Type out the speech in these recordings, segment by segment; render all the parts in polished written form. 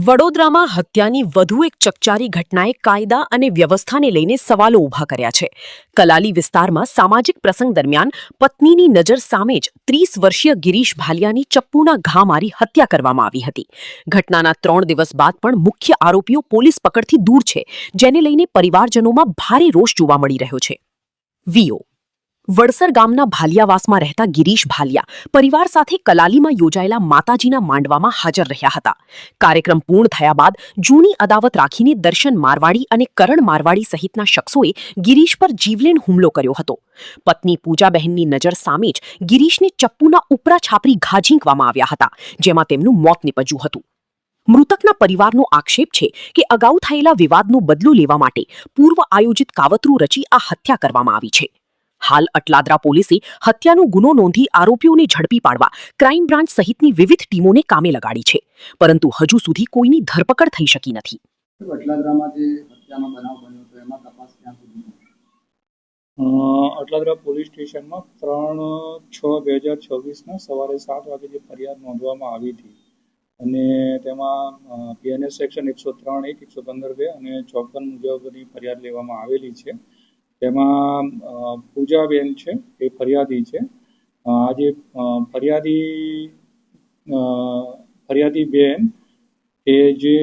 વડોદરામાં હત્યાની વધુ એક ચકચારી ઘટનાએ કાયદા અને વ્યવસ્થાને લઈને સવાલો ઊભા કર્યા છે. કલાલી વિસ્તારમાં સામાજિક પ્રસંગ દરમિયાન પત્નીની નજર સામે જ 30 વર્ષીય ગિરીશ ભાલિયાની ચપ્પુના ઘા મારી હત્યા કરવામાં આવી હતી. ઘટનાના 3 દિવસ બાદ પણ મુખ્ય આરોપીઓ પોલીસ પકડથી દૂર છે, જેને લઈને પરિવારજનોમાં ભારે રોષ જોવા મળી રહ્યો છે. વીઓ વડસર ગામના ભાલિયાવાસમાં રહેતા ગિરીશ ભાલિયા પરિવાર સાથે કલાલીમાં યોજાયેલા માતાજીના માંડવામાં હાજર રહ્યા હતા. કાર્યક્રમ પૂર્ણ થયા બાદ જૂની અદાવત રાખીને દર્શન મારવાડી અને કરણ મારવાડી સહિતના શખ્સોએ ગિરીશ પર જીવલેણ હુમલો કર્યો હતો. પત્ની પૂજાબહેનની નજર સામે જ ગિરીશને ચપ્પુના ઉપરા છાપરી ઘા ઝીંકવામાં આવ્યા હતા, જેમાં તેમનું મોત નીપજ્યું હતું. મૃતકના પરિવારનો આક્ષેપ છે કે અગાઉ થયેલા વિવાદનો બદલો લેવા માટે પૂર્વ આયોજિત કાવતરું રચી આ હત્યા કરવામાં આવી છે. હાલ અટલાદરા પોલીસે હત્યાનો ગુનો નોંધી આરોપીઓને ઝડપી પાડવા ક્રાઇમ બ્રાન્ચ સહિતની વિવિધ ટીમોને કામે લગાડી છે, પરંતુ હજુ સુધી કોઈની ધરપકડ થઈ શકી નથી. અટલાદરા પોલીસ સ્ટેશનમાં 3/6/2024 સવારે 7 વાગે જે ફરિયાદ નોંધવામાં આવી હતી અને તેમાં બીએનએસ સેક્શન 103(1), 115(2) અને 54 મુજબની ફરિયાદ લેવામાં આવેલી છે. તેમાં પૂજાબેન છે એ ફરિયાદી છે. આજે ફરિયાદી બેન કે જે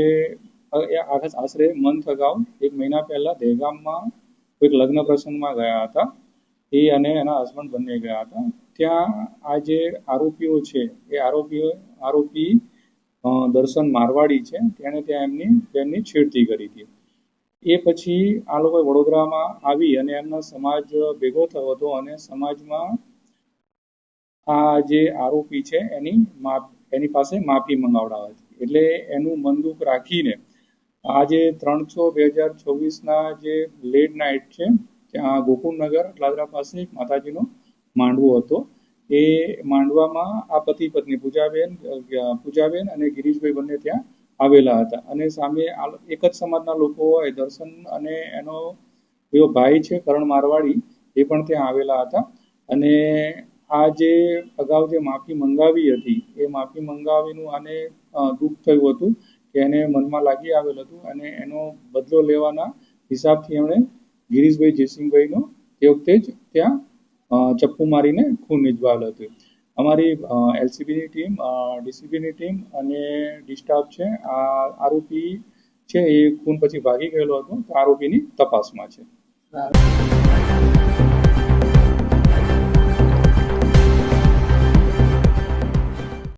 આશરે મંથ અગાઉ 1 મહિના પહેલા દહેગામમાં કોઈક લગ્ન પ્રસંગમાં ગયા હતા. એ અને એના હસબન્ડ બંને ગયા હતા. ત્યાં આ જે આરોપીઓ છે એ આરોપી દર્શન મારવાડી છે, તેણે ત્યાં એમની બેનની છેડતી કરી હતી. એ પછી આ લોકો વડોદરામાં આવી અને એમનો સમાજ ભેગો થયો હતો અને સમાજમાં આ જે આરોપી છે એની પાસે માફી મંગાવડાવે છે. એટલે એનું મનદુખ રાખીને આજે 3/6/2024 જે લેટ નાઇટ છે, ત્યાં ગોકુળનગર અટલાદરા પાસે એક માતાજીનો માંડવો હતો. એ માંડવામાં આ પતિ પત્ની પૂજાબેન અને ગિરીશભાઈ બંને ત્યાં આવેલા હતા અને સામે એક જ સમાજના લોકો હોય, દર્શન અને એનો એવો ભાઈ છે કરણ મારવાડી, એ પણ ત્યાં આવેલા હતા. અને આ જે અગાઉ જે માફી મંગાવી હતી એ માફી મંગાવીનું આને દુઃખ થયું હતું કે એને મનમાં લાગી આવેલ હતું અને એનો બદલો લેવાના હિસાબથી એમણે ગિરીશભાઈ જયસિંહભાઈનો તે વખતે જ ત્યાં ચપ્પુ મારીને ખૂન નિજવાવેલ હતું. અમારી એલસીબીની ટીમ, ડીસીબીની ટીમ અને ડી સ્ટાફ છે. આ આરોપી છે એ ખૂન પછી ભાગી ગયેલો હતો, આરોપીની તપાસમાં છે.